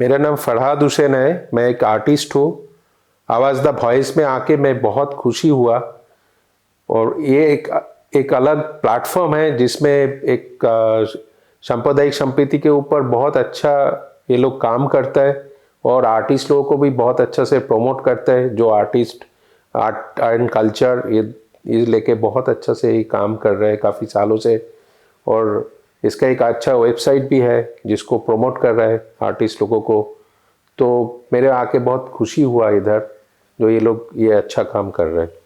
मेरा नाम फरहाद हुसैन है। मैं एक आर्टिस्ट हूँ। आवाज़ द वॉइस में आके मैं बहुत खुशी हुआ। और ये एक अलग प्लेटफॉर्म है जिसमें एक सांप्रदायिक संस्कृति के ऊपर बहुत अच्छा ये लोग काम करता है और आर्टिस्ट लोगों को भी बहुत अच्छा से प्रमोट करता है। जो आर्टिस्ट आर्ट एंड कल्चर ये लेके बहुत अच्छा से ये काम कर रहे हैं काफ़ी सालों से। और इसका एक अच्छा वेबसाइट भी है जिसको प्रमोट कर रहा है आर्टिस्ट लोगों को। तो मेरे आके बहुत खुशी हुआ इधर, जो ये लोग ये अच्छा काम कर रहे हैं।